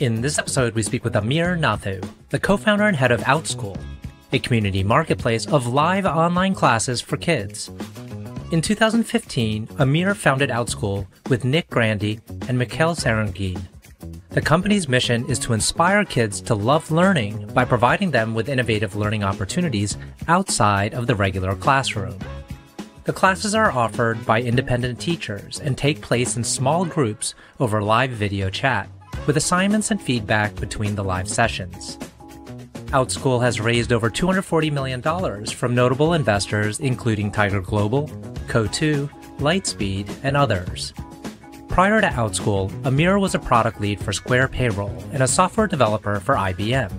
In this episode, we speak with Amir Nathoo, the co-founder and head of Outschool, a community marketplace of live online classes for kids. In 2015, Amir founded Outschool with Nick Grandy and Mikhail Seregine. The company's mission is to inspire kids to love learning by providing them with innovative learning opportunities outside of the regular classroom. The classes are offered by independent teachers and take place in small groups over live video chat, with assignments and feedback between the live sessions. Outschool has raised over $240 million from notable investors including Tiger Global, Coatue, Lightspeed, and others. Prior to Outschool, Amir was a product lead for Square Payroll and a software developer for IBM.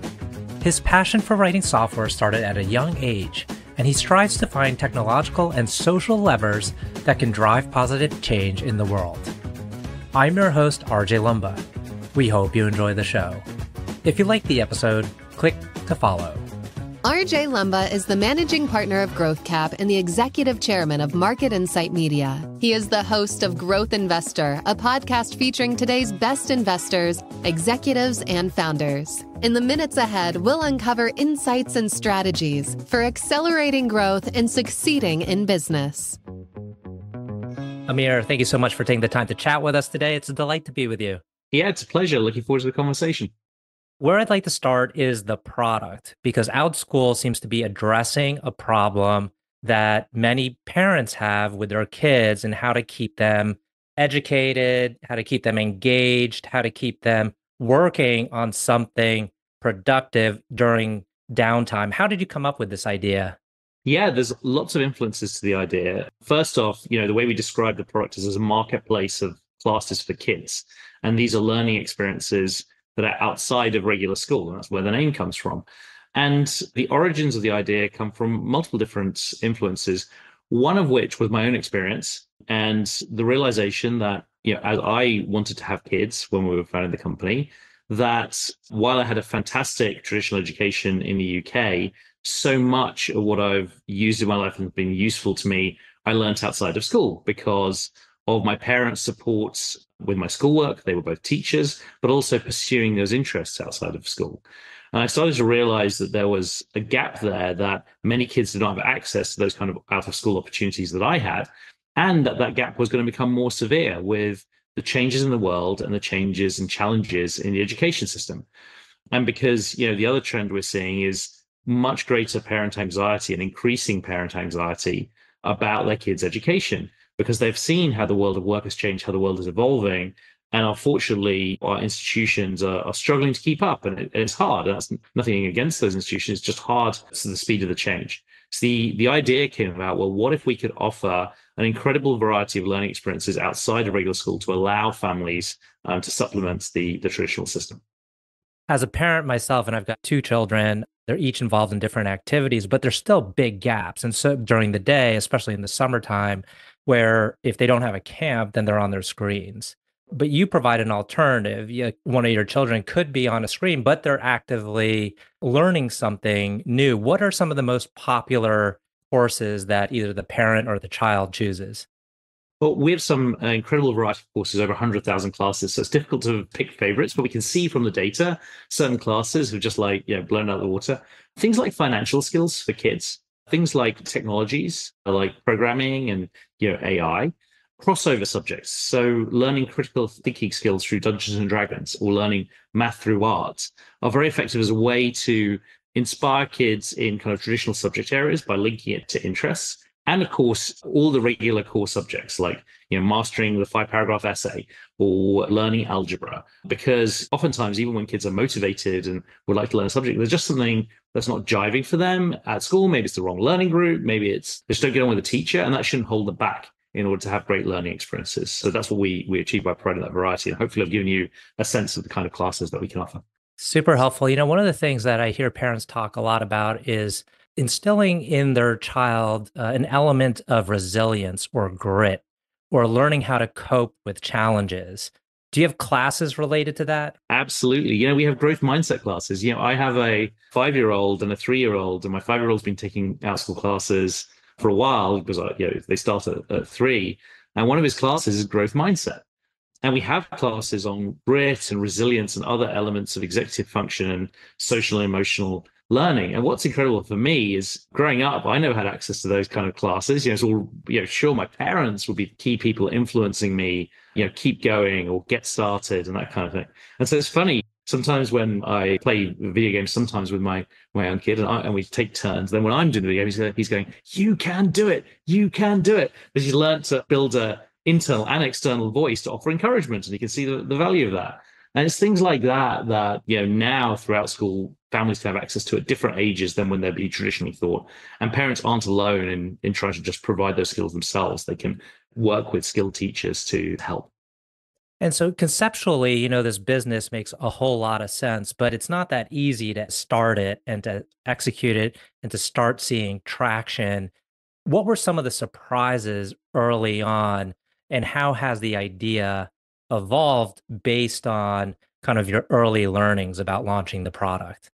His passion for writing software started at a young age, and he strives to find technological and social levers that can drive positive change in the world. I'm your host, RJ Lumba. We hope you enjoy the show. If you like the episode, click to follow. RJ Lumba is the managing partner of GrowthCap and the executive chairman of Market Insight Media. He is the host of Growth Investor, a podcast featuring today's best investors, executives, and founders. In the minutes ahead, we'll uncover insights and strategies for accelerating growth and succeeding in business. Amir, thank you so much for taking the time to chat with us today. It's a delight to be with you. Yeah, it's a pleasure. Looking forward to the conversation. Where I'd like to start is the product, because Outschool seems to be addressing a problem that many parents have with their kids and how to keep them educated, how to keep them engaged, how to keep them working on something productive during downtime. How did you come up with this idea? Yeah, there's lots of influences to the idea. First off, the way we describe the product is as a marketplace of classes for kids. And these are learning experiences that are outside of regular school, and that's where the name comes from. And the origins of the idea come from multiple different influences, one of which was my own experience and the realization that, as I wanted to have kids when we were founding the company, that while I had a fantastic traditional education in the UK, so much of what I've used in my life and been useful to me, I learned outside of school because of my parents' support with my schoolwork. They were both teachers, but also pursuing those interests outside of school. And I started to realize that there was a gap there, that many kids did not have access to those kind of out of school opportunities that I had, and that gap was going to become more severe with the changes in the world and the changes and challenges in the education system. And because, the other trend we're seeing is much greater parent anxiety and increasing parent anxiety about their kids' education, because they've seen how the world of work has changed, how the world is evolving. And unfortunately, our institutions are struggling to keep up. And it's hard. That's nothing against those institutions. It's just hard to the speed of the change. So the idea came about, well, what if we could offer an incredible variety of learning experiences outside of regular school to allow families to supplement the traditional system? As a parent myself, and I've got two children, they're each involved in different activities, but there's still big gaps. And so during the day, especially in the summertime, where if they don't have a camp, then they're on their screens. But you provide an alternative. One of your children could be on a screen, but they're actively learning something new. What are some of the most popular courses that either the parent or the child chooses? Well, we have some incredible variety of courses, over 100,000 classes. So it's difficult to pick favorites, but we can see from the data, certain classes have just blown out of the water. Things like financial skills for kids, things like technologies, like programming and AI, crossover subjects. So learning critical thinking skills through Dungeons and Dragons or learning math through art are very effective as a way to inspire kids in kind of traditional subject areas by linking it to interests. And of course, all the regular core subjects like, mastering the 5-paragraph essay or learning algebra, because oftentimes, even when kids are motivated and would like to learn a subject, there's just something that's not jiving for them at school. Maybe it's the wrong learning group. Maybe it's they just don't get on with the teacher, and that shouldn't hold them back in order to have great learning experiences. So that's what we achieve by providing that variety. And hopefully I've given you a sense of the kind of classes that we can offer. Super helpful. One of the things that I hear parents talk a lot about is instilling in their child an element of resilience or grit, or learning how to cope with challenges. Do you have classes related to that? Absolutely. We have growth mindset classes. I have a 5-year-old and a 3-year-old, and my 5-year-old's been taking Outschool classes for a while because they start at 3. And one of his classes is growth mindset. And we have classes on grit and resilience and other elements of executive function and social and emotional learning. And what's incredible for me is growing up, I never had access to those kind of classes. It's all, sure, my parents would be key people influencing me, keep going or get started and that kind of thing. And so it's funny. Sometimes when I play video games, sometimes with my young kid, and we take turns. Then when I'm doing the video game, he's going, "You can do it! You can do it!" Because he's learned to build a internal and external voice to offer encouragement, and you can see the value of that. And it's things like that now throughout school, families can have access to at different ages than when they'd be traditionally thought. And parents aren't alone in trying to just provide those skills themselves. They can work with skilled teachers to help. And so conceptually, this business makes a whole lot of sense, but it's not that easy to start it and to execute it and to start seeing traction. What were some of the surprises early on, and how has the idea evolved based on kind of your early learnings about launching the product?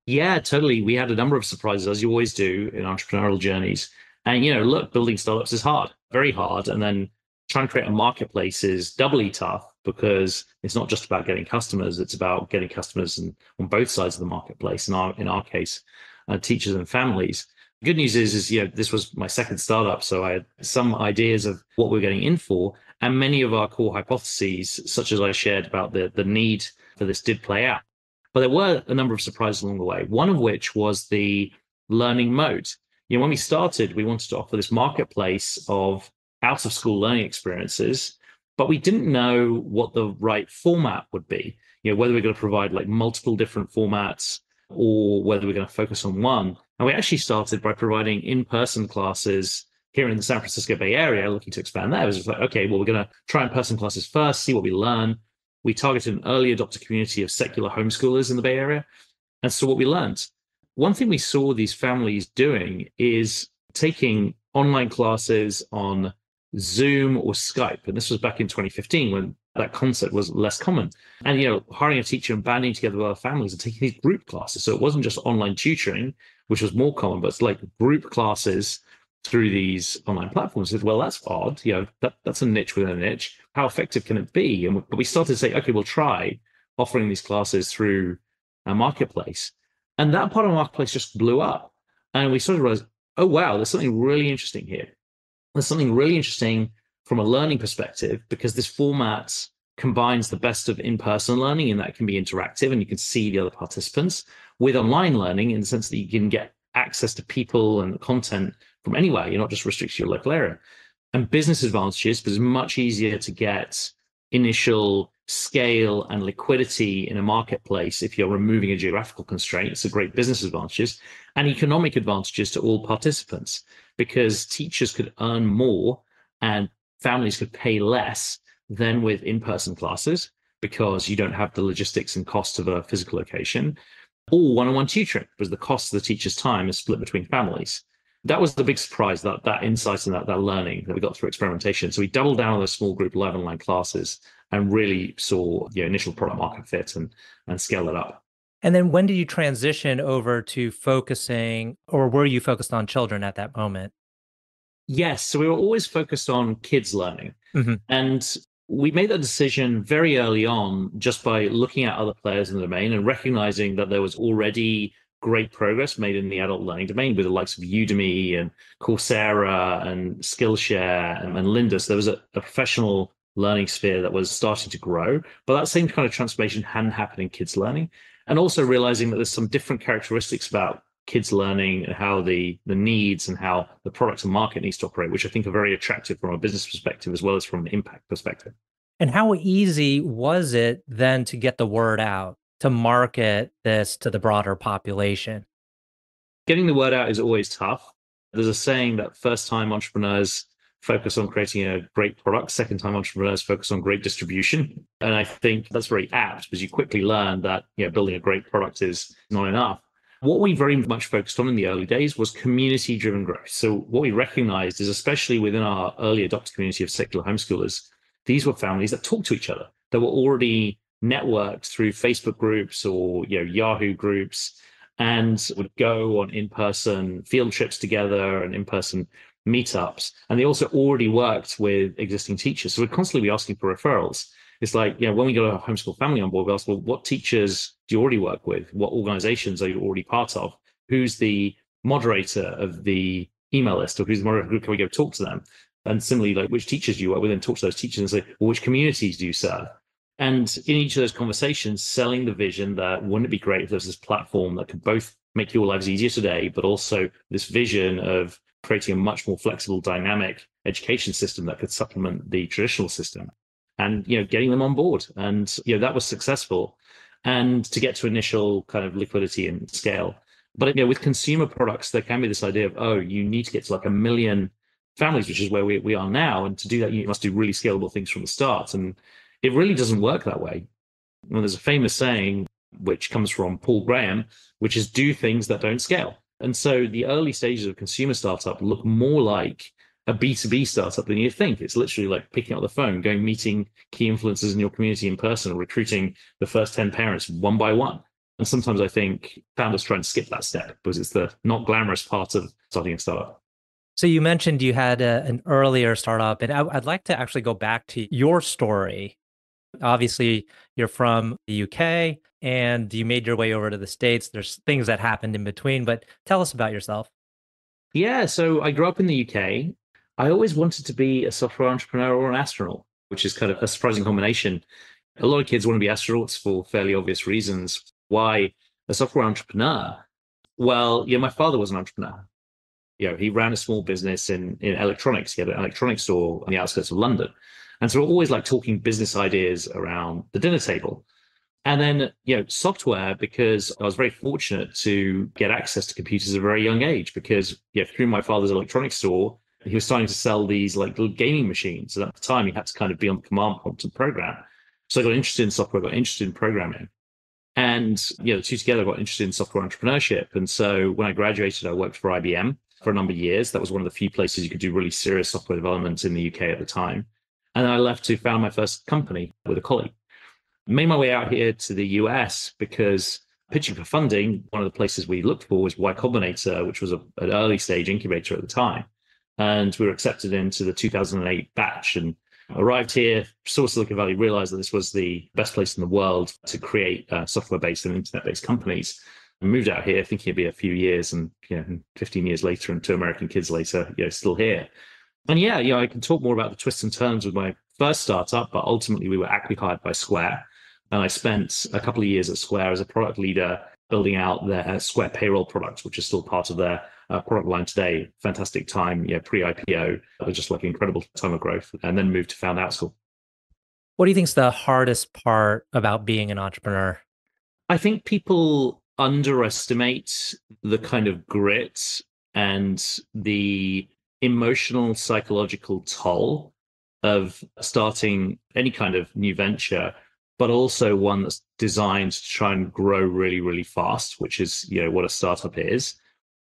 Yeah, totally. We had a number of surprises, as you always do in entrepreneurial journeys. And, look, building startups is hard, very hard. And then trying to create a marketplace is doubly tough because it's not just about getting customers, it's about getting customers on both sides of the marketplace. In our case, teachers and families. Good news is, this was my second startup. So I had some ideas of what we're getting in for. And many of our core hypotheses, such as I shared about the need for this, did play out. But there were a number of surprises along the way, one of which was the learning mode. When we started, we wanted to offer this marketplace of out of school learning experiences, but we didn't know what the right format would be. Whether we're going to provide like multiple different formats or whether we're going to focus on one. And we actually started by providing in-person classes here in the San Francisco Bay Area, looking to expand there. It was just like, okay, well, we're going to try in-person classes first, see what we learn. We targeted an early adopter community of secular homeschoolers in the Bay Area. And so what we learned, one thing we saw these families doing is taking online classes on Zoom or Skype. And this was back in 2015 when that concept was less common. And, hiring a teacher and banding together with other families and taking these group classes. So it wasn't just online tutoring, which was more common, but it's like group classes through these online platforms. Well, that's odd. That's a niche within a niche. How effective can it be? And we started to say, okay, we'll try offering these classes through a marketplace. And that part of the marketplace just blew up. And we started to realize, oh, wow, there's something really interesting here. There's something really interesting from a learning perspective because this format combines the best of in-person learning, and that can be interactive and you can see the other participants, with online learning in the sense that you can get access to people and content from anywhere. You're not just restricted to your local area. And business advantages, because it's much easier to get initial scale and liquidity in a marketplace if you're removing a geographical constraint. It's a great business advantages, and economic advantages to all participants because teachers could earn more and families could pay less than with in-person classes because you don't have the logistics and cost of a physical location, or one-on-one tutoring because the cost of the teacher's time is split between families. That was the big surprise, that insight and that learning that we got through experimentation. So we doubled down on those small group live online classes and really saw initial product market fit and scale it up. And then when did you transition over to focusing, or were you focused on children at that moment? Yes. So we were always focused on kids learning. Mm-hmm. And we made that decision very early on just by looking at other players in the domain and recognizing that there was already great progress made in the adult learning domain with the likes of Udemy and Coursera and Skillshare and Lynda. So there was a professional learning sphere that was starting to grow, but that same kind of transformation hadn't happened in kids learning. And also realizing that there's some different characteristics about kids learning and how the needs and how the product and market needs to operate, which I think are very attractive from a business perspective as well as from an impact perspective. And how easy was it then to get the word out, to market this to the broader population? Getting the word out is always tough. There's a saying that first-time entrepreneurs focus on creating a great product, second-time entrepreneurs focus on great distribution. And I think that's very apt because you quickly learn that building a great product is not enough. What we very much focused on in the early days was community-driven growth. So what we recognized is, especially within our early adopter community of secular homeschoolers, these were families that talked to each other, that were already networked through Facebook groups or Yahoo groups, and would go on in-person field trips together and in-person meetups, and they also already worked with existing teachers. So we're constantly asking for referrals. It's like, when we got a homeschool family on board, we ask, well, what teachers do you already work with? What organizations are you already part of? Who's the moderator of the email list, or who's the moderator? Who can we go talk to them? And similarly, like, which teachers do you work with, and talk to those teachers and say, well, which communities do you serve? And in each of those conversations, selling the vision that wouldn't it be great if there was this platform that could both make your lives easier today, but also this vision of creating a much more flexible, dynamic education system that could supplement the traditional system, and getting them on board. And that was successful, and to get to initial kind of liquidity and scale. But with consumer products, there can be this idea of, oh, you need to get to like 1 million families, which is where we are now. And to do that, you must do really scalable things from the start. And it really doesn't work that way. Well, there's a famous saying, which comes from Paul Graham, which is do things that don't scale. And so the early stages of consumer startup look more like a B2B startup than you think. It's literally like picking up the phone, going meeting key influencers in your community in person, recruiting the first 10 parents one by one. And sometimes I think founders try and skip that step because it's the not glamorous part of starting a startup. So you mentioned you had an earlier startup, and I'd like to actually go back to your story. Obviously, you're from the UK and you made your way over to the States. There's things that happened in between, but tell us about yourself. Yeah, so I grew up in the UK. I always wanted to be a software entrepreneur or an astronaut, which is kind of a surprising combination. A lot of kids want to be astronauts for fairly obvious reasons. Why a software entrepreneur? Well, my father was an entrepreneur. He ran a small business in electronics. He had an electronics store on the outskirts of London. And so we're always like talking business ideas around the dinner table. And then, software, because I was very fortunate to get access to computers at a very young age, because through my father's electronics store, he was starting to sell these like little gaming machines. And at the time, you had to kind of be on the command prompt and program. So I got interested in software, got interested in programming. And, the two together got interested in software entrepreneurship. And so when I graduated, I worked for IBM for a number of years. That was one of the few places you could do really serious software development in the UK at the time. And then I left to found my first company with a colleague. Made my way out here to the US because pitching for funding, one of the places we looked for was Y Combinator, which was an early stage incubator at the time. And we were accepted into the 2008 batch and arrived here, saw Silicon Valley, realized that this was the best place in the world to create software-based and internet-based companies. I moved out here thinking it'd be a few years, and 15 years later and 2 American kids later, still here. And I can talk more about the twists and turns with my first startup, but ultimately we were acqui-hired by Square. And I spent a couple of years at Square as a product leader, building out their Square Payroll product, which is still part of their product line today. Fantastic time, pre-IPO. It was just like an incredible time of growth, and then moved to found Outschool. What do you think is the hardest part about being an entrepreneur? I think people underestimate the kind of grit and the emotional, psychological toll of starting any kind of new venture, but also one that's designed to try and grow really, really fast, which is, what a startup is.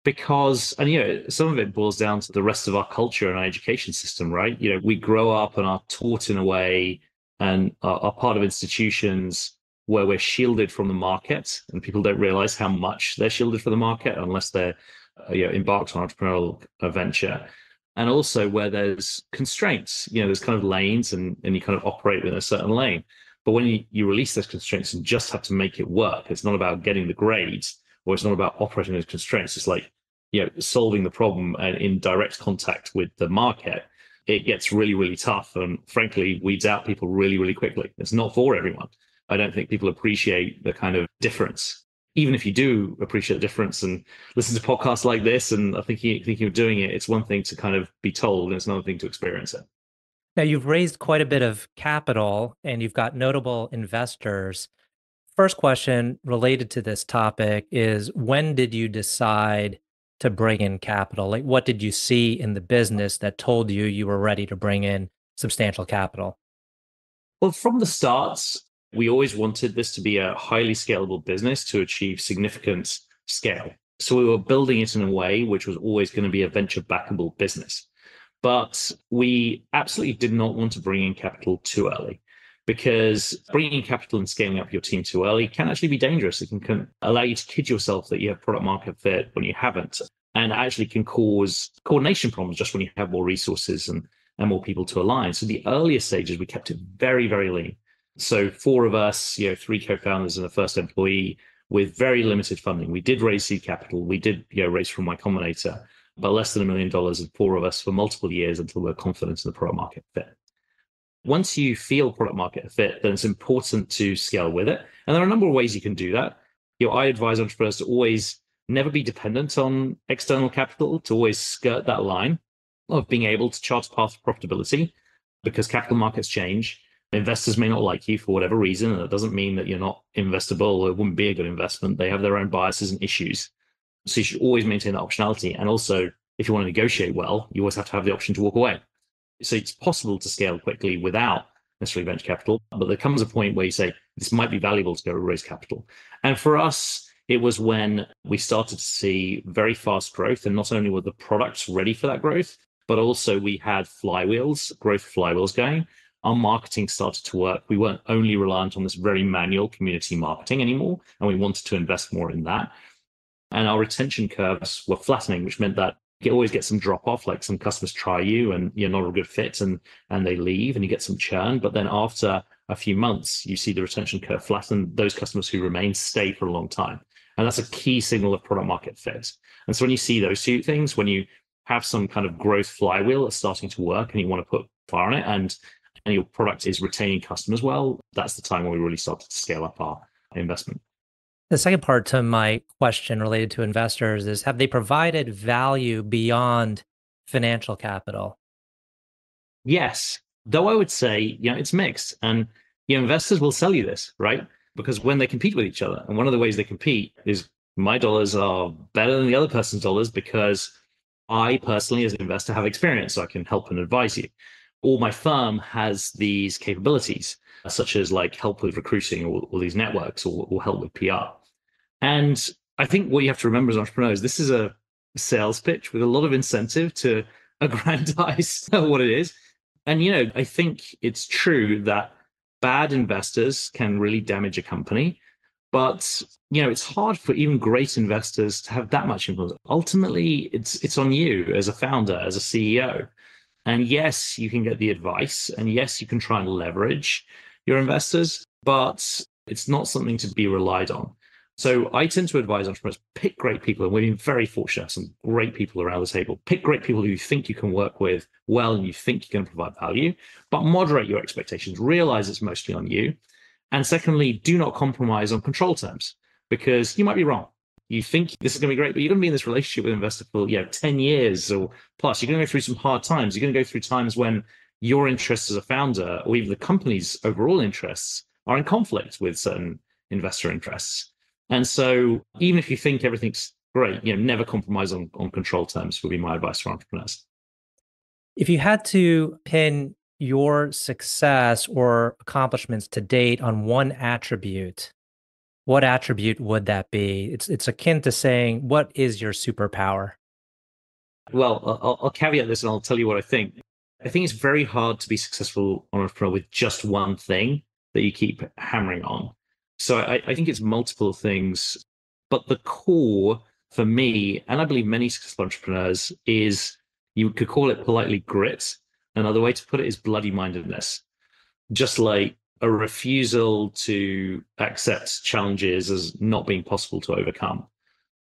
Because, and, some of it boils down to the rest of our culture and our education system, right? We grow up and are taught in a way and are part of institutions where we're shielded from the market, and people don't realize how much they're shielded from the market unless they're embarked on entrepreneurial venture. And also where there's constraints, there's kind of lanes and you kind of operate within a certain lane. But when you release those constraints and just have to make it work, it's not about getting the grades, or it's not about operating those constraints. It's like, solving the problem and in direct contact with the market. It gets really, really tough, and frankly, weeds out people really, really quickly. It's not for everyone. I don't think people appreciate the kind of difference. Even if you do appreciate the difference and listen to podcasts like this and are thinking of doing it, it's one thing to kind of be told, and it's another thing to experience it. Now, you've raised quite a bit of capital and you've got notable investors. First question related to this topic is, when did you decide to bring in capital? Like, what did you see in the business that told you you were ready to bring in substantial capital? Well, from the start, we always wanted this to be a highly scalable business to achieve significant scale. So we were building it in a way which was always going to be a venture backable business. But we absolutely did not want to bring in capital too early, because bringing in capital and scaling up your team too early can actually be dangerous. It can allow you to kid yourself that you have product market fit when you haven't. and actually can cause coordination problems just when you have more resources and more people to align. So the earlier stages, we kept it very, very lean. So 4 of us, 3 co-founders and a first employee with very limited funding. We did raise seed capital. We did raise from Y Combinator, but less than $1 million, and 4 of us for multiple years until we're confident in the product market fit. Once you feel product market fit, then it's important to scale with it. And there are a number of ways you can do that. I advise entrepreneurs to always never be dependent on external capital, to always skirt that line of being able to chart a path to profitability, because capital markets change. Investors may not like you for whatever reason, and that doesn't mean that you're not investable or it wouldn't be a good investment. They have their own biases and issues. So you should always maintain that optionality. And also, if you want to negotiate well, you always have to have the option to walk away. So it's possible to scale quickly without necessarily venture capital, but there comes a point where you say, this might be valuable to go raise capital. And for us, it was when we started to see very fast growth, and not only were the products ready for that growth, but also we had growth flywheels going. Our marketing started to work. We weren't only reliant on this very manual community marketing anymore, and we wanted to invest more in that. And our retention curves were flattening, which meant that you always get some drop off, like some customers try you and you're not a good fit and they leave and you get some churn. But then after a few months, you see the retention curve flatten. Those customers who remain stay for a long time. And that's a key signal of product market fit. And so when you see those 2 things, when you have some kind of growth flywheel that's starting to work and you want to put fire on it, and your product is retaining customers well, that's the time when we really started to scale up our investment. The second part to my question related to investors is, have they provided value beyond financial capital? Yes, though I would say, it's mixed. And investors will sell you this, right? Because when they compete with each other, and one of the ways they compete is my dollars are better than the other person's dollars because I personally, as an investor, have experience, so I can help and advise you. Or my firm has these capabilities, such as like help with recruiting or these networks or help with PR. And I think what you have to remember as entrepreneurs, this is a sales pitch with a lot of incentive to aggrandize what it is. And, I think it's true that bad investors can really damage a company. But, it's hard for even great investors to have that much influence. Ultimately, it's on you as a founder, as a CEO. And yes, you can get the advice, and yes, you can try and leverage your investors, but it's not something to be relied on. So I tend to advise entrepreneurs, pick great people, and we've been very fortunate, some great people around the table. Pick great people who you think you can work with well and you think you can provide value, but moderate your expectations. Realize it's mostly on you. And secondly, do not compromise on control terms, because you might be wrong. You think this is going to be great, but you're going to be in this relationship with an investor for 10 years or plus. You're going to go through some hard times. You're going to go through times when your interests as a founder, or even the company's overall interests, are in conflict with certain investor interests. And so even if you think everything's great, never compromise on control terms would be my advice for entrepreneurs. If you had to pin your success or accomplishments to date on one attribute, what attribute would that be? It's akin to saying, what is your superpower? Well, I'll caveat this and I'll tell you what I think. I think it's very hard to be successful entrepreneur with just one thing that you keep hammering on. So I think it's multiple things, but the core for me, and I believe many successful entrepreneurs, is, you could call it politely, grit. Another way to put it is bloody mindedness. Just like a refusal to accept challenges as not being possible to overcome,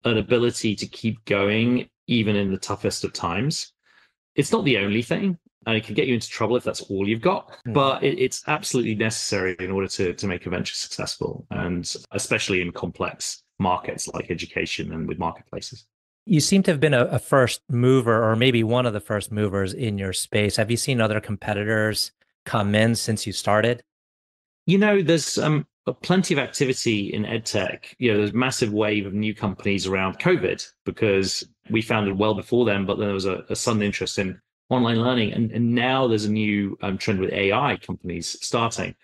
an ability to keep going even in the toughest of times. It's not the only thing, and it can get you into trouble if that's all you've got, but it's absolutely necessary in order to make a venture successful, and especially in complex markets like education and with marketplaces. You seem to have been a first mover, or maybe one of the first movers in your space. Have you seen other competitors come in since you started? There's plenty of activity in edtech. There's a massive wave of new companies around COVID, because we founded well before them, but then there was a sudden interest in online learning. And now there's a new trend with AI companies starting.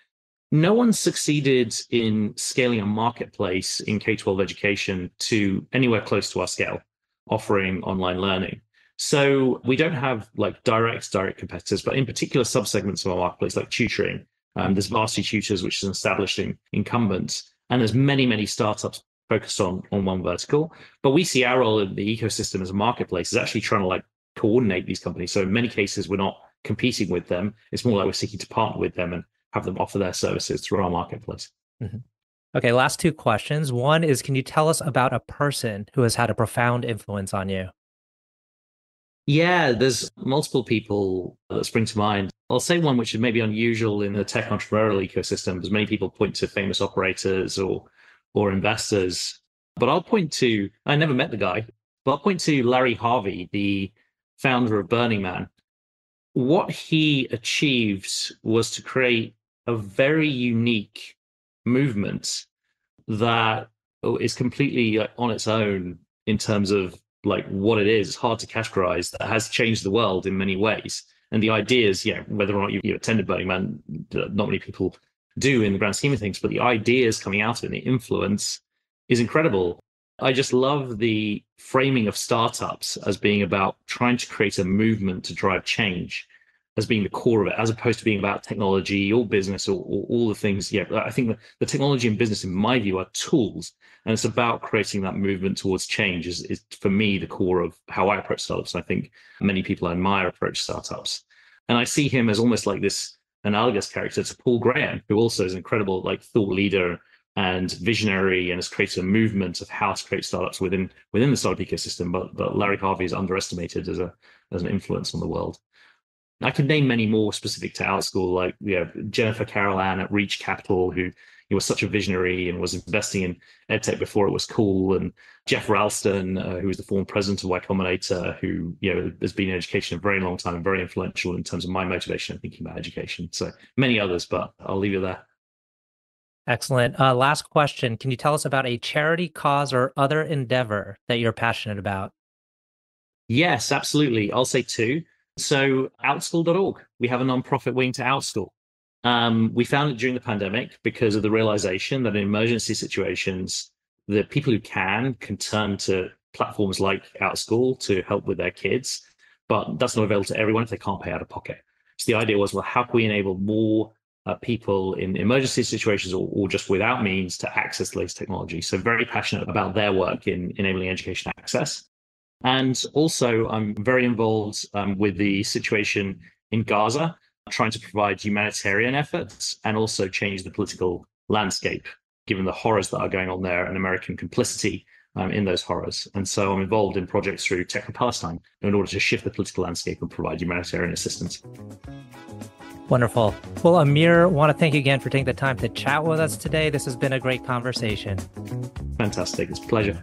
No one's succeeded in scaling a marketplace in K-12 education to anywhere close to our scale, offering online learning. So we don't have like direct competitors, but in particular subsegments of our marketplace, like tutoring. There's Varsity Tutors, which is an established incumbent, and there's many startups focused on one vertical. But we see our role in the ecosystem as a marketplace is actually trying to like coordinate these companies. So in many cases, we're not competing with them. It's more like we're seeking to partner with them and have them offer their services through our marketplace. Mm-hmm. Okay, last two questions. One is, can you tell us about a person who has had a profound influence on you? Yeah, there's multiple people that spring to mind. I'll say one which is maybe unusual in the tech entrepreneurial ecosystem, because many people point to famous operators or investors. But I'll point to, I never met the guy, but I'll point to Larry Harvey, the founder of Burning Man. What he achieved was to create a very unique movement that is completely on its own in terms of like what it is. It's hard to categorize, that has changed the world in many ways. And the ideas, whether or not you attended Burning Man, not many people do in the grand scheme of things, but the ideas coming out of it and the influence is incredible. I just love the framing of startups as being about trying to create a movement to drive change as being the core of it, as opposed to being about technology or business or all the things. Yeah, I think the technology and business, in my view, are tools. And it's about creating that movement towards change is for me, the core of how I approach startups. And I think many people admire approach startups. And I see him as almost like this analogous character to Paul Graham, who also is an incredible like thought leader and visionary and has created a movement of how to create startups within the startup ecosystem. But Larry Harvey is underestimated as an influence on the world. I could name many more specific to Outschool, like Jennifer Carolan at Reach Capital, who was such a visionary and was investing in edtech before it was cool, and Jeff Ralston, who was the former president of Y Combinator, who has been in education a very long time and very influential in terms of my motivation and thinking about education. So many others, but I'll leave it there. Excellent. Last question. Can you tell us about a charity, cause, or other endeavor that you're passionate about? Yes, absolutely. I'll say two. So outschool.org, we have a nonprofit wing to Outschool. We found it during the pandemic because of the realization that in emergency situations, the people who can turn to platforms like Outschool to help with their kids, but that's not available to everyone if they can't pay out of pocket. So the idea was, well, how can we enable more people in emergency situations or just without means to access the latest technology? So very passionate about their work in enabling education access. And also, I'm very involved with the situation in Gaza, trying to provide humanitarian efforts and also change the political landscape, given the horrors that are going on there and American complicity in those horrors. And so I'm involved in projects through Tech for Palestine in order to shift the political landscape and provide humanitarian assistance. Wonderful. Well, Amir, want to thank you again for taking the time to chat with us today. This has been a great conversation. Fantastic. It's a pleasure.